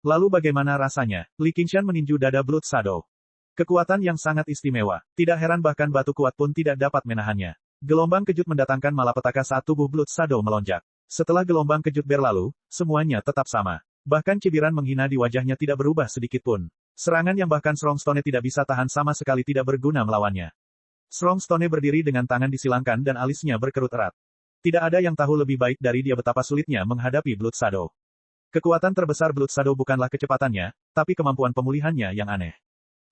Lalu bagaimana rasanya? Li Qingshan meninju dada Blood Shadow. Kekuatan yang sangat istimewa. Tidak heran bahkan batu kuat pun tidak dapat menahannya. Gelombang kejut mendatangkan malapetaka saat tubuh Blood Shadow melonjak. Setelah gelombang kejut berlalu, semuanya tetap sama. Bahkan cibiran menghina di wajahnya tidak berubah sedikit pun. Serangan yang bahkan Strong Stone tidak bisa tahan sama sekali tidak berguna melawannya. Strong Stone berdiri dengan tangan disilangkan dan alisnya berkerut erat. Tidak ada yang tahu lebih baik dari dia betapa sulitnya menghadapi Blood Shadow. Kekuatan terbesar Blood Shadow bukanlah kecepatannya, tapi kemampuan pemulihannya yang aneh.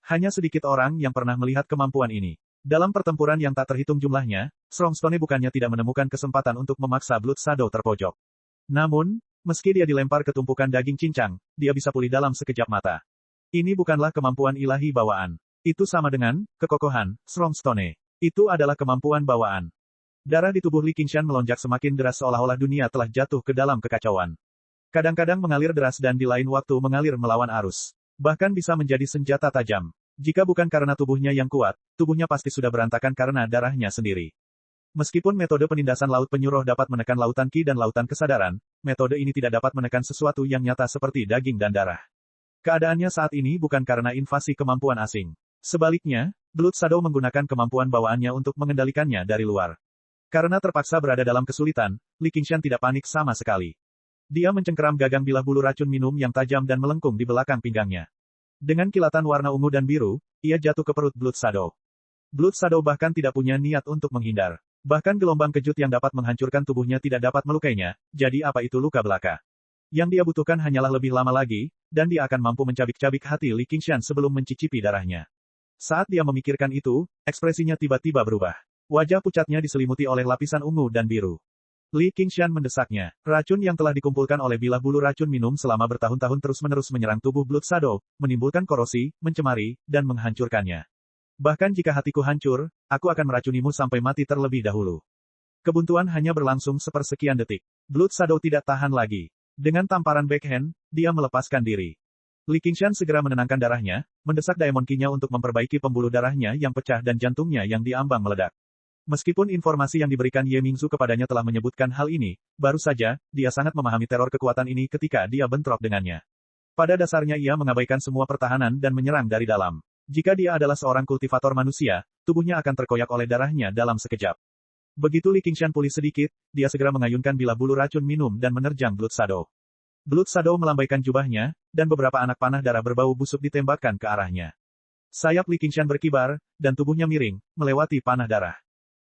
Hanya sedikit orang yang pernah melihat kemampuan ini. Dalam pertempuran yang tak terhitung jumlahnya, Strong Stone bukannya tidak menemukan kesempatan untuk memaksa Blood Shadow terpojok. Namun, meski dia dilempar ke tumpukan daging cincang, dia bisa pulih dalam sekejap mata. Ini bukanlah kemampuan ilahi bawaan. Itu sama dengan kekokohan Strong Stone. Itu adalah kemampuan bawaan. Darah di tubuh Li Qingshan melonjak semakin deras seolah-olah dunia telah jatuh ke dalam kekacauan. Kadang-kadang mengalir deras dan di lain waktu mengalir melawan arus. Bahkan bisa menjadi senjata tajam. Jika bukan karena tubuhnya yang kuat, tubuhnya pasti sudah berantakan karena darahnya sendiri. Meskipun metode penindasan laut penyuruh dapat menekan lautan ki dan lautan kesadaran, metode ini tidak dapat menekan sesuatu yang nyata seperti daging dan darah. Keadaannya saat ini bukan karena invasi kemampuan asing. Sebaliknya, Blood Shadow menggunakan kemampuan bawaannya untuk mengendalikannya dari luar. Karena terpaksa berada dalam kesulitan, Li Qingshan tidak panik sama sekali. Dia mencengkeram gagang bilah bulu racun minum yang tajam dan melengkung di belakang pinggangnya. Dengan kilatan warna ungu dan biru, ia jatuh ke perut Blood Shadow. Blood Shadow bahkan tidak punya niat untuk menghindar. Bahkan gelombang kejut yang dapat menghancurkan tubuhnya tidak dapat melukainya, jadi apa itu luka belaka? Yang dia butuhkan hanyalah lebih lama lagi, dan dia akan mampu mencabik-cabik hati Li Qingshan sebelum mencicipi darahnya. Saat dia memikirkan itu, ekspresinya tiba-tiba berubah. Wajah pucatnya diselimuti oleh lapisan ungu dan biru. Li Qingshan mendesaknya. Racun yang telah dikumpulkan oleh bilah bulu racun minum selama bertahun-tahun terus-menerus menyerang tubuh Blood Shadow, menimbulkan korosi, mencemari, dan menghancurkannya. Bahkan jika hatiku hancur, aku akan meracunimu sampai mati terlebih dahulu. Kebuntuan hanya berlangsung sepersekian detik. Blood Shadow tidak tahan lagi. Dengan tamparan backhand, dia melepaskan diri. Li Qingshan segera menenangkan darahnya, mendesak Daemon Qi-nya untuk memperbaiki pembuluh darahnya yang pecah dan jantungnya yang diambang meledak. Meskipun informasi yang diberikan Ye Mingzu kepadanya telah menyebutkan hal ini, baru saja, dia sangat memahami teror kekuatan ini ketika dia bentrok dengannya. Pada dasarnya ia mengabaikan semua pertahanan dan menyerang dari dalam. Jika dia adalah seorang kultivator manusia, tubuhnya akan terkoyak oleh darahnya dalam sekejap. Begitu Li Qingshan pulih sedikit, dia segera mengayunkan bilah bulu racun minum dan menerjang Blood Shadow. Blood Shadow melambaikan jubahnya, dan beberapa anak panah darah berbau busuk ditembakkan ke arahnya. Sayap Li Qingshan berkibar, dan tubuhnya miring, melewati panah darah.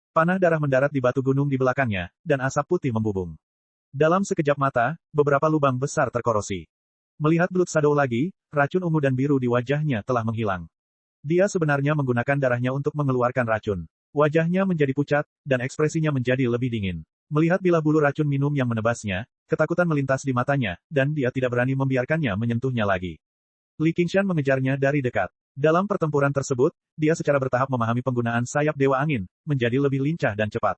Panah darah mendarat di batu gunung di belakangnya, dan asap putih membubung. Dalam sekejap mata, beberapa lubang besar terkorosi. Melihat Blood Shadow lagi, racun ungu dan biru di wajahnya telah menghilang. Dia sebenarnya menggunakan darahnya untuk mengeluarkan racun. Wajahnya menjadi pucat, dan ekspresinya menjadi lebih dingin. Melihat bilah bulu racun minum yang menebasnya, ketakutan melintas di matanya, dan dia tidak berani membiarkannya menyentuhnya lagi. Li Qingshan mengejarnya dari dekat. Dalam pertempuran tersebut, dia secara bertahap memahami penggunaan sayap Dewa Angin, menjadi lebih lincah dan cepat.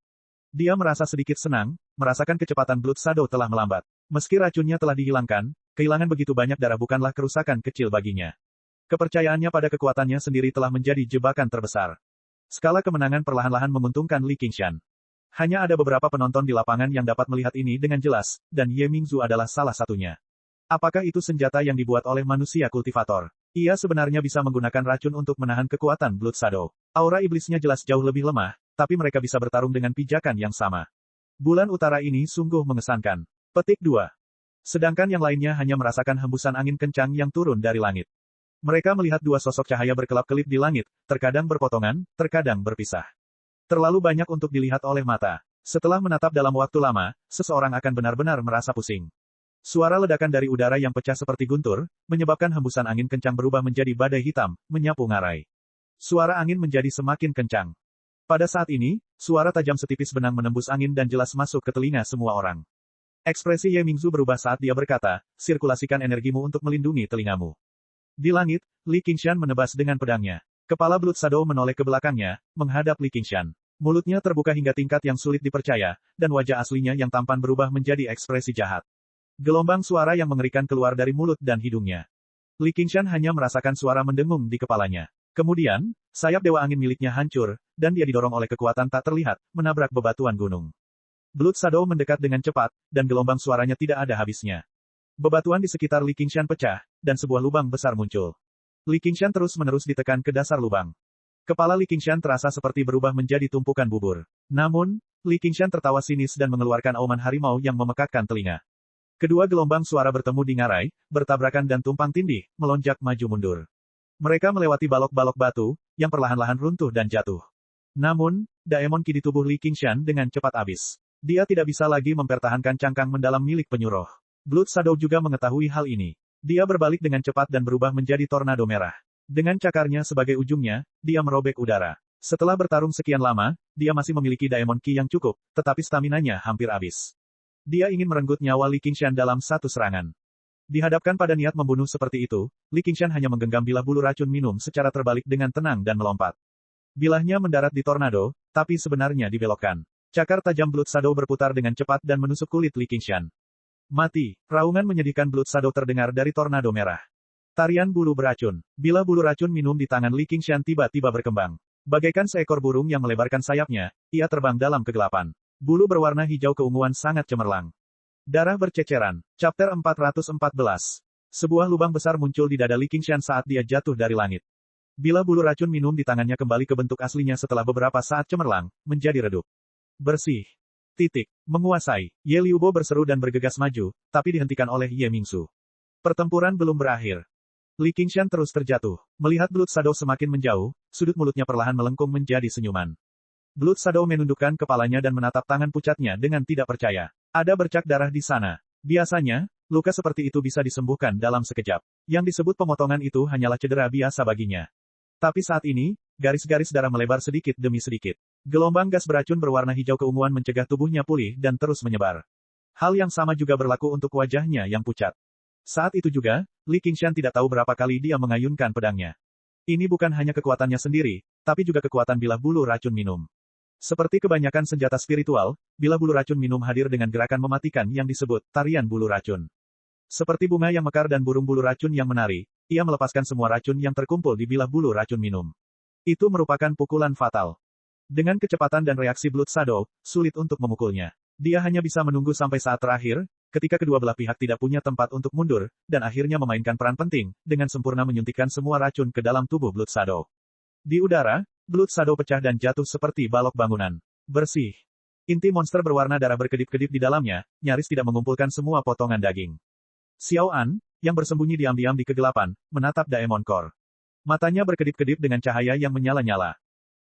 Dia merasa sedikit senang, merasakan kecepatan Blood Shadow telah melambat. Meski racunnya telah dihilangkan, kehilangan begitu banyak darah bukanlah kerusakan kecil baginya. Kepercayaannya pada kekuatannya sendiri telah menjadi jebakan terbesar. Skala kemenangan perlahan-lahan menguntungkan Li Qingshan. Hanya ada beberapa penonton di lapangan yang dapat melihat ini dengan jelas, dan Ye Mingzu adalah salah satunya. Apakah itu senjata yang dibuat oleh manusia kultivator? Ia sebenarnya bisa menggunakan racun untuk menahan kekuatan Blood Shadow. Aura iblisnya jelas jauh lebih lemah, tapi mereka bisa bertarung dengan pijakan yang sama. Bulan utara ini sungguh mengesankan. Petik 2. Sedangkan yang lainnya hanya merasakan hembusan angin kencang yang turun dari langit. Mereka melihat dua sosok cahaya berkelap-kelip di langit, terkadang berpotongan, terkadang berpisah. Terlalu banyak untuk dilihat oleh mata. Setelah menatap dalam waktu lama, seseorang akan benar-benar merasa pusing. Suara ledakan dari udara yang pecah seperti guntur, menyebabkan hembusan angin kencang berubah menjadi badai hitam, menyapu ngarai. Suara angin menjadi semakin kencang. Pada saat ini, suara tajam setipis benang menembus angin dan jelas masuk ke telinga semua orang. Ekspresi Ye Mingzu berubah saat dia berkata, sirkulasikan energimu untuk melindungi telingamu. Di langit, Li Qingshan menebas dengan pedangnya. Kepala Blood Shadow menoleh ke belakangnya, menghadap Li Qingshan. Mulutnya terbuka hingga tingkat yang sulit dipercaya, dan wajah aslinya yang tampan berubah menjadi ekspresi jahat. Gelombang suara yang mengerikan keluar dari mulut dan hidungnya. Li Qingshan hanya merasakan suara mendengung di kepalanya. Kemudian, sayap Dewa Angin miliknya hancur, dan dia didorong oleh kekuatan tak terlihat, menabrak bebatuan gunung. Blood Shadow mendekat dengan cepat, dan gelombang suaranya tidak ada habisnya. Bebatuan di sekitar Li Qingshan pecah, dan sebuah lubang besar muncul. Li Qingshan terus-menerus ditekan ke dasar lubang. Kepala Li Qingshan terasa seperti berubah menjadi tumpukan bubur. Namun, Li Qingshan tertawa sinis dan mengeluarkan auman harimau yang memekakkan telinga. Kedua gelombang suara bertemu di ngarai, bertabrakan dan tumpang tindih, melonjak maju mundur. Mereka melewati balok-balok batu, yang perlahan-lahan runtuh dan jatuh. Namun, Daemon Qi di tubuh Li Qingshan dengan cepat habis. Dia tidak bisa lagi mempertahankan cangkang mendalam milik penyuruh. Blood Shadow juga mengetahui hal ini. Dia berbalik dengan cepat dan berubah menjadi tornado merah. Dengan cakarnya sebagai ujungnya, dia merobek udara. Setelah bertarung sekian lama, dia masih memiliki Daemon Qi yang cukup, tetapi staminanya hampir habis. Dia ingin merenggut nyawa Li Qingshan dalam satu serangan. Dihadapkan pada niat membunuh seperti itu, Li Qingshan hanya menggenggam bilah bulu racun minum secara terbalik dengan tenang dan melompat. Bilahnya mendarat di tornado, tapi sebenarnya dibelokkan. Cakar tajam Blood Shadow berputar dengan cepat dan menusuk kulit Li Qingshan. Mati. Raungan menyedihkan Blood Shadow terdengar dari tornado merah. Tarian bulu beracun. Bila bulu racun minum di tangan Li Qingshan tiba-tiba berkembang. Bagaikan seekor burung yang melebarkan sayapnya, ia terbang dalam kegelapan. Bulu berwarna hijau keunguan sangat cemerlang. Darah berceceran. Chapter 414. Sebuah lubang besar muncul di dada Li Qingshan saat dia jatuh dari langit. Bila bulu racun minum di tangannya kembali ke bentuk aslinya setelah beberapa saat cemerlang, menjadi redup. Bersih. Titik. Menguasai. Ye Liubo berseru dan bergegas maju, tapi dihentikan oleh Ye Mingzu. Pertempuran belum berakhir. Li Qingshan terus terjatuh. Melihat Blood Shadow semakin menjauh, sudut mulutnya perlahan melengkung menjadi senyuman. Blood Shadow menundukkan kepalanya dan menatap tangan pucatnya dengan tidak percaya. Ada bercak darah di sana. Biasanya, luka seperti itu bisa disembuhkan dalam sekejap. Yang disebut pemotongan itu hanyalah cedera biasa baginya. Tapi saat ini, garis-garis darah melebar sedikit demi sedikit. Gelombang gas beracun berwarna hijau keunguan mencegah tubuhnya pulih dan terus menyebar. Hal yang sama juga berlaku untuk wajahnya yang pucat. Saat itu juga, Li Qingshan tidak tahu berapa kali dia mengayunkan pedangnya. Ini bukan hanya kekuatannya sendiri, tapi juga kekuatan bilah bulu racun minum. Seperti kebanyakan senjata spiritual, bilah bulu racun minum hadir dengan gerakan mematikan yang disebut tarian bulu racun. Seperti bunga yang mekar dan burung bulu racun yang menari, ia melepaskan semua racun yang terkumpul di bilah bulu racun minum. Itu merupakan pukulan fatal. Dengan kecepatan dan reaksi Blood Shadow, sulit untuk memukulnya. Dia hanya bisa menunggu sampai saat terakhir, ketika kedua belah pihak tidak punya tempat untuk mundur, dan akhirnya memainkan peran penting, dengan sempurna menyuntikkan semua racun ke dalam tubuh Blood Shadow. Di udara, Blood Shadow pecah dan jatuh seperti balok bangunan. Bersih. Inti monster berwarna darah berkedip-kedip di dalamnya, nyaris tidak mengumpulkan semua potongan daging. Xiao An, yang bersembunyi diam-diam di kegelapan, menatap Daemon Core. Matanya berkedip-kedip dengan cahaya yang menyala-nyala.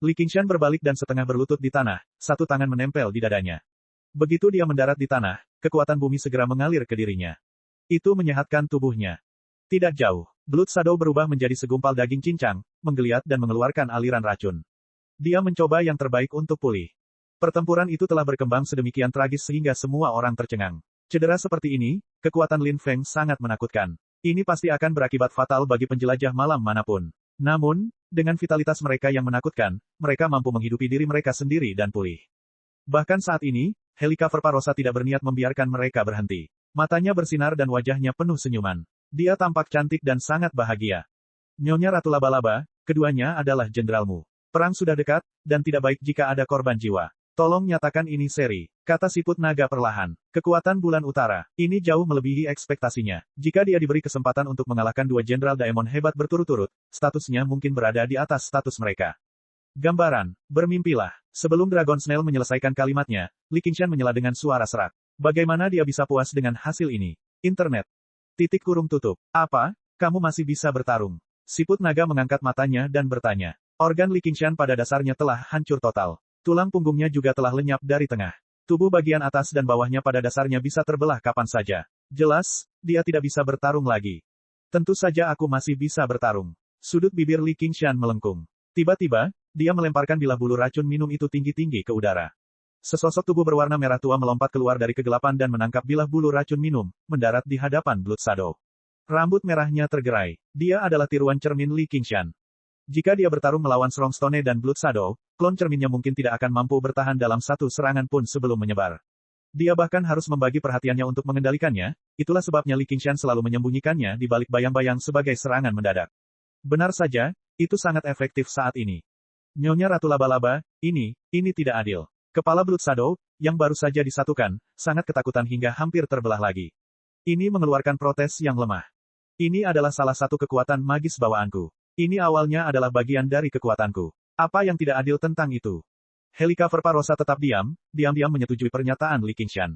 Li Qingshan berbalik dan setengah berlutut di tanah, satu tangan menempel di dadanya. Begitu dia mendarat di tanah, kekuatan bumi segera mengalir ke dirinya. Itu menyehatkan tubuhnya. Tidak jauh, Blood Shadow berubah menjadi segumpal daging cincang, menggeliat dan mengeluarkan aliran racun. Dia mencoba yang terbaik untuk pulih. Pertempuran itu telah berkembang sedemikian tragis sehingga semua orang tercengang. Cedera seperti ini, kekuatan Lin Feng sangat menakutkan. Ini pasti akan berakibat fatal bagi penjelajah malam manapun. Namun, dengan vitalitas mereka yang menakutkan, mereka mampu menghidupi diri mereka sendiri dan pulih. Bahkan saat ini, Helika Verparosa tidak berniat membiarkan mereka berhenti. Matanya bersinar dan wajahnya penuh senyuman. Dia tampak cantik dan sangat bahagia. Nyonya Ratu Laba-Laba, keduanya adalah jenderalmu. Perang sudah dekat, dan tidak baik jika ada korban jiwa. Tolong nyatakan ini seri, kata siput naga perlahan. Kekuatan bulan utara, ini jauh melebihi ekspektasinya. Jika dia diberi kesempatan untuk mengalahkan dua jenderal Daemon hebat berturut-turut, statusnya mungkin berada di atas status mereka. Gambaran, bermimpilah. Sebelum Dragon Snail menyelesaikan kalimatnya, Li Qingshan menyela dengan suara serak. Bagaimana dia bisa puas dengan hasil ini? Internet. Titik kurung tutup. Apa? Kamu masih bisa bertarung? Siput naga mengangkat matanya dan bertanya. Organ Li Qingshan pada dasarnya telah hancur total. Tulang punggungnya juga telah lenyap dari tengah. Tubuh bagian atas dan bawahnya pada dasarnya bisa terbelah kapan saja. Jelas, dia tidak bisa bertarung lagi. Tentu saja aku masih bisa bertarung. Sudut bibir Li Qingshan melengkung. Tiba-tiba, dia melemparkan bilah bulu racun minum itu tinggi-tinggi ke udara. Sesosok tubuh berwarna merah tua melompat keluar dari kegelapan dan menangkap bilah bulu racun minum, mendarat di hadapan Blood Shadow. Rambut merahnya tergerai. Dia adalah tiruan cermin Li Qingshan. Jika dia bertarung melawan Strongstone dan Blood Shadow, klon cerminnya mungkin tidak akan mampu bertahan dalam satu serangan pun sebelum menyebar. Dia bahkan harus membagi perhatiannya untuk mengendalikannya, itulah sebabnya Li Qingshan selalu menyembunyikannya di balik bayang-bayang sebagai serangan mendadak. Benar saja, itu sangat efektif saat ini. Nyonya Ratu Laba-Laba, ini tidak adil. Kepala Blood Shadow, yang baru saja disatukan, sangat ketakutan hingga hampir terbelah lagi. Ini mengeluarkan protes yang lemah. Ini adalah salah satu kekuatan magis bawaanku. Ini awalnya adalah bagian dari kekuatanku. Apa yang tidak adil tentang itu? Helika Verparosa tetap diam-diam menyetujui pernyataan Li Qingshan.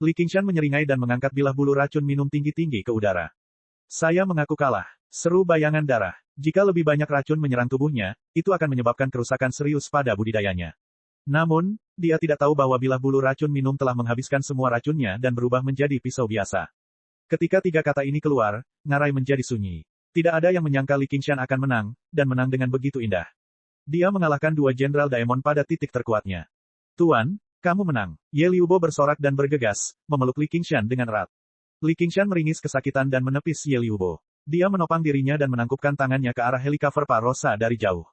Li Qingshan menyeringai dan mengangkat bilah bulu racun minum tinggi-tinggi ke udara. Saya mengaku kalah. Seru bayangan darah. Jika lebih banyak racun menyerang tubuhnya, itu akan menyebabkan kerusakan serius pada budidayanya. Namun, dia tidak tahu bahwa bilah bulu racun minum telah menghabiskan semua racunnya dan berubah menjadi pisau biasa. Ketika tiga kata ini keluar, ngarai menjadi sunyi. Tidak ada yang menyangka Li Qingshan akan menang, dan menang dengan begitu indah. Dia mengalahkan dua jenderal Daemon pada titik terkuatnya. Tuan, kamu menang. Ye Liubo bersorak dan bergegas, memeluk Li Qingshan dengan erat. Li Qingshan meringis kesakitan dan menepis Ye Liubo. Dia menopang dirinya dan menangkupkan tangannya ke arah Helika Verparosa dari jauh.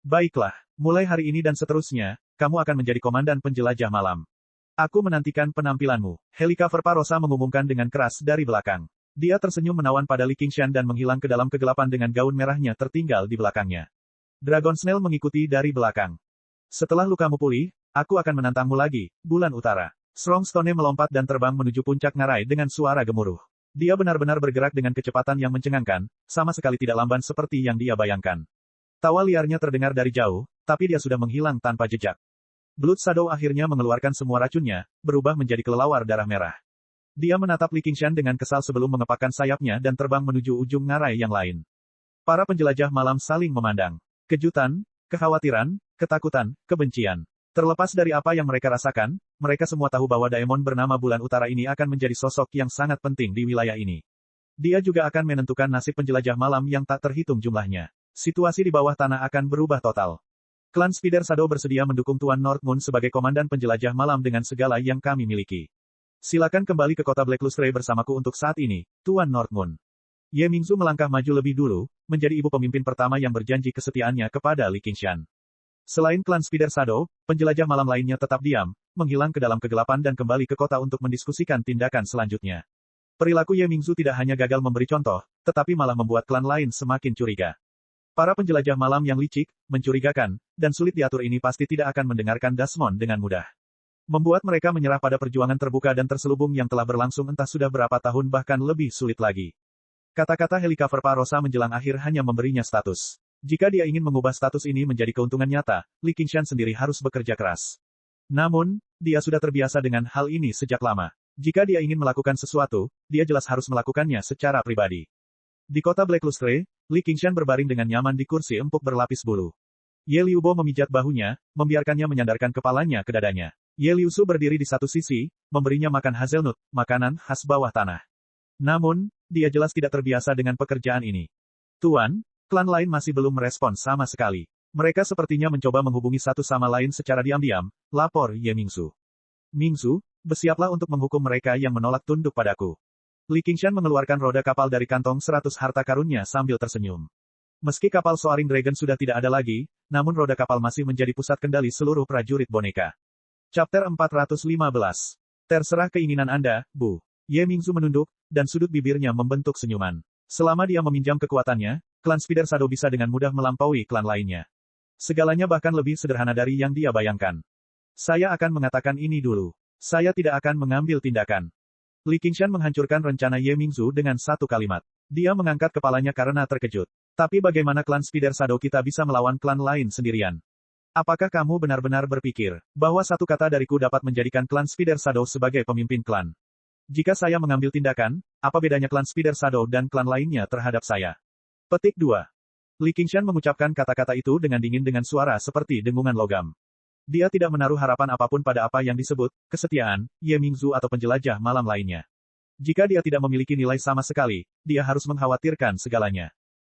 Baiklah, mulai hari ini dan seterusnya, kamu akan menjadi komandan penjelajah malam. Aku menantikan penampilanmu. Helika Verparosa mengumumkan dengan keras dari belakang. Dia tersenyum menawan pada Li Qingshan dan menghilang ke dalam kegelapan dengan gaun merahnya tertinggal di belakangnya. Dragon Snail mengikuti dari belakang. Setelah lukamu pulih, aku akan menantangmu lagi, Bulan Utara. Strongstone melompat dan terbang menuju puncak ngarai dengan suara gemuruh. Dia benar-benar bergerak dengan kecepatan yang mencengangkan, sama sekali tidak lamban seperti yang dia bayangkan. Tawa liarnya terdengar dari jauh, tapi dia sudah menghilang tanpa jejak. Blood Shadow akhirnya mengeluarkan semua racunnya, berubah menjadi kelelawar darah merah. Dia menatap Li Qingshan dengan kesal sebelum mengepakkan sayapnya dan terbang menuju ujung ngarai yang lain. Para penjelajah malam saling memandang. Kejutan, kekhawatiran, ketakutan, kebencian. Terlepas dari apa yang mereka rasakan, mereka semua tahu bahwa Daemon bernama Bulan Utara ini akan menjadi sosok yang sangat penting di wilayah ini. Dia juga akan menentukan nasib penjelajah malam yang tak terhitung jumlahnya. Situasi di bawah tanah akan berubah total. Klan Spider Shadow bersedia mendukung Tuan Northmoon sebagai komandan penjelajah malam dengan segala yang kami miliki. Silakan kembali ke kota Black Lustre bersamaku untuk saat ini, Tuan Northmoon. Ye Mingzu melangkah maju lebih dulu, menjadi ibu pemimpin pertama yang berjanji kesetiaannya kepada Li Qingshan. Selain klan Spider Shadow, penjelajah malam lainnya tetap diam, menghilang ke dalam kegelapan dan kembali ke kota untuk mendiskusikan tindakan selanjutnya. Perilaku Ye Mingzu tidak hanya gagal memberi contoh, tetapi malah membuat klan lain semakin curiga. Para penjelajah malam yang licik, mencurigakan, dan sulit diatur ini pasti tidak akan mendengarkan Desmond dengan mudah. Membuat mereka menyerah pada perjuangan terbuka dan terselubung yang telah berlangsung entah sudah berapa tahun bahkan lebih sulit lagi. Kata-kata Helicover Parosa menjelang akhir hanya memberinya status. Jika dia ingin mengubah status ini menjadi keuntungan nyata, Li Qingshan sendiri harus bekerja keras. Namun, dia sudah terbiasa dengan hal ini sejak lama. Jika dia ingin melakukan sesuatu, dia jelas harus melakukannya secara pribadi. Di kota Black Lustre, Li Qingshan berbaring dengan nyaman di kursi empuk berlapis bulu. Ye Liubo memijat bahunya, membiarkannya menyandarkan kepalanya ke dadanya. Ye Liusu berdiri di satu sisi, memberinya makan hazelnut, makanan khas bawah tanah. Namun, dia jelas tidak terbiasa dengan pekerjaan ini. Tuan, klan lain masih belum merespons sama sekali. Mereka sepertinya mencoba menghubungi satu sama lain secara diam-diam, lapor Ye Mingzu. Mingzu, bersiaplah untuk menghukum mereka yang menolak tunduk padaku. Li Qingshan mengeluarkan roda kapal dari kantong 100 harta karunnya sambil tersenyum. Meski kapal Soaring Dragon sudah tidak ada lagi, namun roda kapal masih menjadi pusat kendali seluruh prajurit boneka. Chapter 415. Terserah keinginan Anda, Bu. Ye Mingzu menunduk, dan sudut bibirnya membentuk senyuman. Selama dia meminjam kekuatannya, klan Spider Shadow bisa dengan mudah melampaui klan lainnya. Segalanya bahkan lebih sederhana dari yang dia bayangkan. Saya akan mengatakan ini dulu. Saya tidak akan mengambil tindakan. Li Qingshan menghancurkan rencana Ye Mingzu dengan satu kalimat. Dia mengangkat kepalanya karena terkejut. Tapi bagaimana klan Spider Shadow kita bisa melawan klan lain sendirian? Apakah kamu benar-benar berpikir bahwa satu kata dariku dapat menjadikan klan Spider Shadow sebagai pemimpin klan? Jika saya mengambil tindakan, apa bedanya klan Spider Shadow dan klan lainnya terhadap saya? Petik 2. Li Qingshan mengucapkan kata-kata itu dengan dingin dengan suara seperti dengungan logam. Dia tidak menaruh harapan apapun pada apa yang disebut kesetiaan, Ye Mingzu atau penjelajah malam lainnya. Jika dia tidak memiliki nilai sama sekali, dia harus mengkhawatirkan segalanya.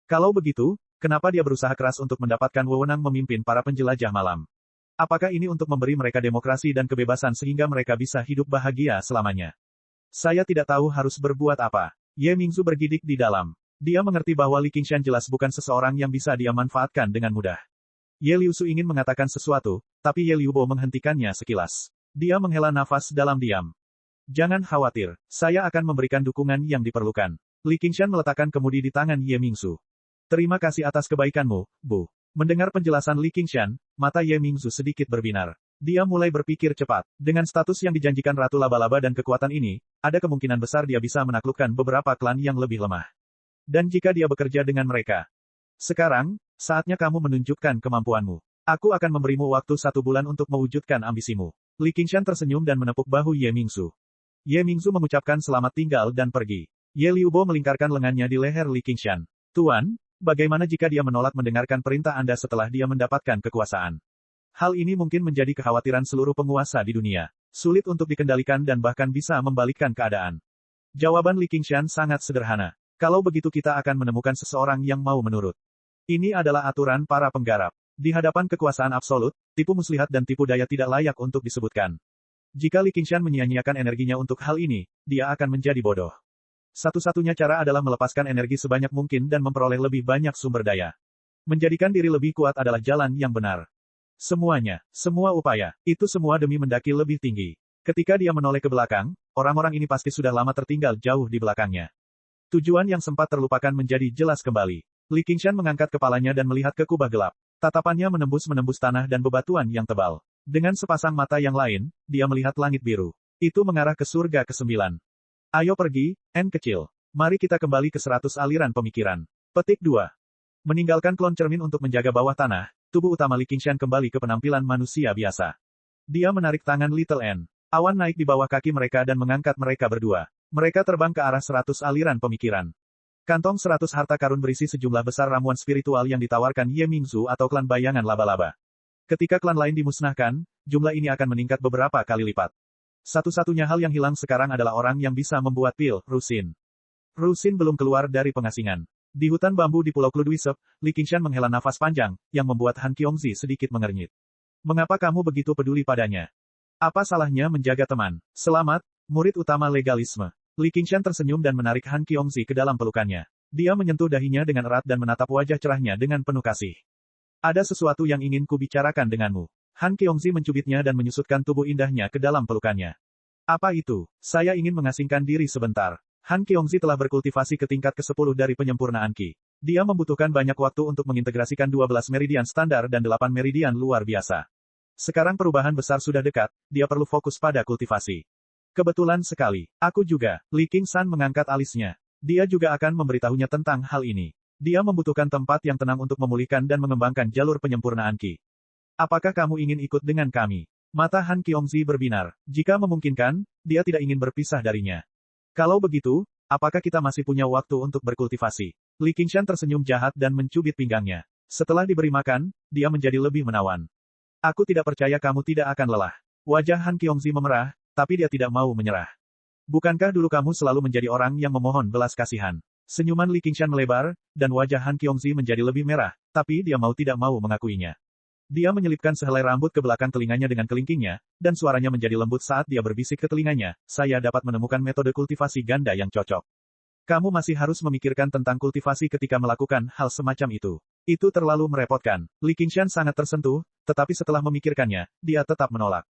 Kalau begitu, kenapa dia berusaha keras untuk mendapatkan wewenang memimpin para penjelajah malam? Apakah ini untuk memberi mereka demokrasi dan kebebasan sehingga mereka bisa hidup bahagia selamanya? Saya tidak tahu harus berbuat apa. Ye Mingzu bergidik di dalam. Dia mengerti bahwa Li Qingshan jelas bukan seseorang yang bisa dia manfaatkan dengan mudah. Ye Liusu ingin mengatakan sesuatu, tapi Ye Liubo menghentikannya sekilas. Dia menghela nafas dalam diam. Jangan khawatir, saya akan memberikan dukungan yang diperlukan. Li Qingshan meletakkan kemudi di tangan Ye Mingzu. Terima kasih atas kebaikanmu, Bu. Mendengar penjelasan Li Qingshan, mata Ye Mingzu sedikit berbinar. Dia mulai berpikir cepat. Dengan status yang dijanjikan Ratu Laba-Laba dan kekuatan ini, ada kemungkinan besar dia bisa menaklukkan beberapa klan yang lebih lemah. Dan jika dia bekerja dengan mereka. Sekarang, saatnya kamu menunjukkan kemampuanmu. Aku akan memberimu waktu 1 bulan untuk mewujudkan ambisimu. Li Qingshan tersenyum dan menepuk bahu Ye Mingzu. Ye Mingzu mengucapkan selamat tinggal dan pergi. Ye Liubo melingkarkan lengannya di leher Li Qingshan. Tuan, bagaimana jika dia menolak mendengarkan perintah Anda setelah dia mendapatkan kekuasaan? Hal ini mungkin menjadi kekhawatiran seluruh penguasa di dunia. Sulit untuk dikendalikan dan bahkan bisa membalikkan keadaan. Jawaban Li Qingshan sangat sederhana. Kalau begitu kita akan menemukan seseorang yang mau menurut. Ini adalah aturan para penggarap. Di hadapan kekuasaan absolut, tipu muslihat dan tipu daya tidak layak untuk disebutkan. Jika Li Qingshan menyia-nyiakan energinya untuk hal ini, dia akan menjadi bodoh. Satu-satunya cara adalah melepaskan energi sebanyak mungkin dan memperoleh lebih banyak sumber daya. Menjadikan diri lebih kuat adalah jalan yang benar. Semuanya, semua upaya, itu semua demi mendaki lebih tinggi. Ketika dia menoleh ke belakang, orang-orang ini pasti sudah lama tertinggal jauh di belakangnya. Tujuan yang sempat terlupakan menjadi jelas kembali. Li Qingshan mengangkat kepalanya dan melihat ke kubah gelap. Tatapannya menembus tanah dan bebatuan yang tebal. Dengan sepasang mata yang lain, dia melihat langit biru. Itu mengarah ke surga ke-9. Ayo pergi, N kecil. Mari kita kembali ke 100 aliran pemikiran. Petik 2. Meninggalkan klon cermin untuk menjaga bawah tanah, tubuh utama Li Qingshan kembali ke penampilan manusia biasa. Dia menarik tangan Little N. Awan naik di bawah kaki mereka dan mengangkat mereka berdua. Mereka terbang ke arah 100 aliran pemikiran. Kantong 100 harta karun berisi sejumlah besar ramuan spiritual yang ditawarkan Ye Mingzu atau klan bayangan laba-laba. Ketika klan lain dimusnahkan, jumlah ini akan meningkat beberapa kali lipat. Satu-satunya hal yang hilang sekarang adalah orang yang bisa membuat pil, Rusin. Rusin belum keluar dari pengasingan. Di hutan bambu di Pulau Kludwisep, Li Qingshan menghela nafas panjang, yang membuat Han Qiongzi sedikit mengernyit. Mengapa kamu begitu peduli padanya? Apa salahnya menjaga teman? Selamat, murid utama legalisme. Li Qingshan tersenyum dan menarik Han Qiongzi ke dalam pelukannya. Dia menyentuh dahinya dengan erat dan menatap wajah cerahnya dengan penuh kasih. Ada sesuatu yang ingin kubicarakan denganmu. Han Qiongzi mencubitnya dan menyusutkan tubuh indahnya ke dalam pelukannya. Apa itu? Saya ingin mengasingkan diri sebentar. Han Qiongzi telah berkultivasi ke tingkat ke-10 dari penyempurnaan Qi. Dia membutuhkan banyak waktu untuk mengintegrasikan 12 meridian standar dan 8 meridian luar biasa. Sekarang perubahan besar sudah dekat, dia perlu fokus pada kultivasi. Kebetulan sekali. Aku juga. Li Qingshan mengangkat alisnya. Dia juga akan memberitahunya tentang hal ini. Dia membutuhkan tempat yang tenang untuk memulihkan dan mengembangkan jalur penyempurnaan Qi. Apakah kamu ingin ikut dengan kami? Mata Han Qiongzi berbinar. Jika memungkinkan, dia tidak ingin berpisah darinya. Kalau begitu, apakah kita masih punya waktu untuk berkultivasi? Li Qingshan tersenyum jahat dan mencubit pinggangnya. Setelah diberi makan, dia menjadi lebih menawan. Aku tidak percaya kamu tidak akan lelah. Wajah Han Qiongzi memerah, tapi dia tidak mau menyerah. Bukankah dulu kamu selalu menjadi orang yang memohon belas kasihan? Senyuman Li Qingshan melebar, dan wajah Han Qiongzi menjadi lebih merah, tapi dia mau tidak mau mengakuinya. Dia menyelipkan sehelai rambut ke belakang telinganya dengan kelingkingnya, dan suaranya menjadi lembut saat dia berbisik ke telinganya, saya dapat menemukan metode kultivasi ganda yang cocok. Kamu masih harus memikirkan tentang kultivasi ketika melakukan hal semacam itu. Itu terlalu merepotkan. Li Qingshan sangat tersentuh, tetapi setelah memikirkannya, dia tetap menolak.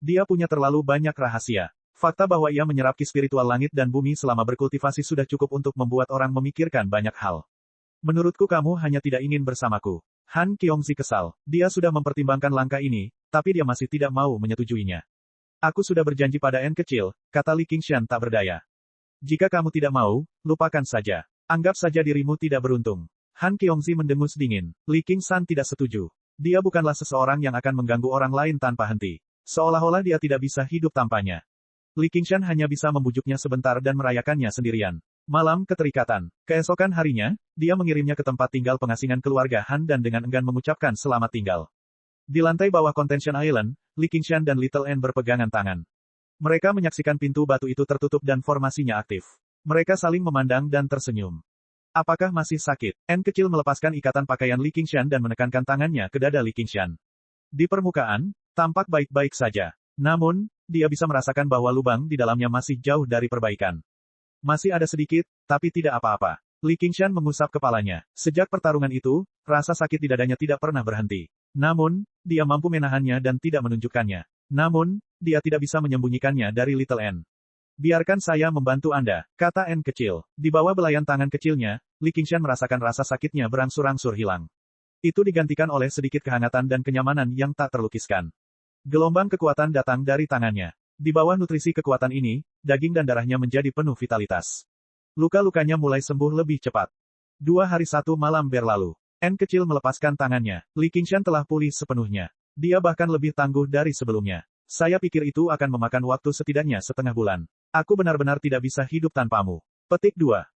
Dia punya terlalu banyak rahasia. Fakta bahwa ia menyerap ki spiritual langit dan bumi selama berkultivasi sudah cukup untuk membuat orang memikirkan banyak hal. Menurutku kamu hanya tidak ingin bersamaku. Han Qiongzi kesal. Dia sudah mempertimbangkan langkah ini, tapi dia masih tidak mau menyetujuinya. Aku sudah berjanji pada N kecil, kata Li Qingshan tak berdaya. Jika kamu tidak mau, lupakan saja. Anggap saja dirimu tidak beruntung. Han Qiongzi mendengus dingin. Li Qingshan tidak setuju. Dia bukanlah seseorang yang akan mengganggu orang lain tanpa henti. Seolah-olah dia tidak bisa hidup tanpanya. Li Qingshan hanya bisa membujuknya sebentar dan merayakannya sendirian. Malam keterikatan. Keesokan harinya, dia mengirimnya ke tempat tinggal pengasingan keluarga Han dan dengan enggan mengucapkan selamat tinggal. Di lantai bawah Contention Island, Li Qingshan dan Little N berpegangan tangan. Mereka menyaksikan pintu batu itu tertutup dan formasinya aktif. Mereka saling memandang dan tersenyum. Apakah masih sakit? N kecil melepaskan ikatan pakaian Li Qingshan dan menekankan tangannya ke dada Li Qingshan. Di permukaan, tampak baik-baik saja. Namun, dia bisa merasakan bahwa lubang di dalamnya masih jauh dari perbaikan. Masih ada sedikit, tapi tidak apa-apa. Li Qingshan mengusap kepalanya. Sejak pertarungan itu, rasa sakit di dadanya tidak pernah berhenti. Namun, dia mampu menahannya dan tidak menunjukkannya. Namun, dia tidak bisa menyembunyikannya dari Little N. Biarkan saya membantu Anda, kata N kecil. Di bawah belayan tangan kecilnya, Li Qingshan merasakan rasa sakitnya berangsur-angsur hilang. Itu digantikan oleh sedikit kehangatan dan kenyamanan yang tak terlukiskan. Gelombang kekuatan datang dari tangannya. Di bawah nutrisi kekuatan ini, daging dan darahnya menjadi penuh vitalitas. Luka-lukanya mulai sembuh lebih cepat. 2 hari 1 malam berlalu. N kecil melepaskan tangannya. Li Qingshan telah pulih sepenuhnya. Dia bahkan lebih tangguh dari sebelumnya. Saya pikir itu akan memakan waktu setidaknya setengah bulan. Aku benar-benar tidak bisa hidup tanpamu. Petik 2.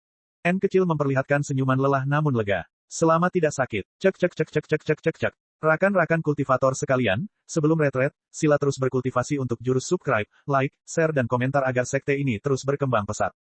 N kecil memperlihatkan senyuman lelah namun lega. Selama tidak sakit. Cek cek cek cek cek cek cek cek. Rakan-rakan kultivator sekalian, sebelum retret, sila terus berkultivasi untuk jurus subscribe, like, share dan komentar agar sekte ini terus berkembang pesat.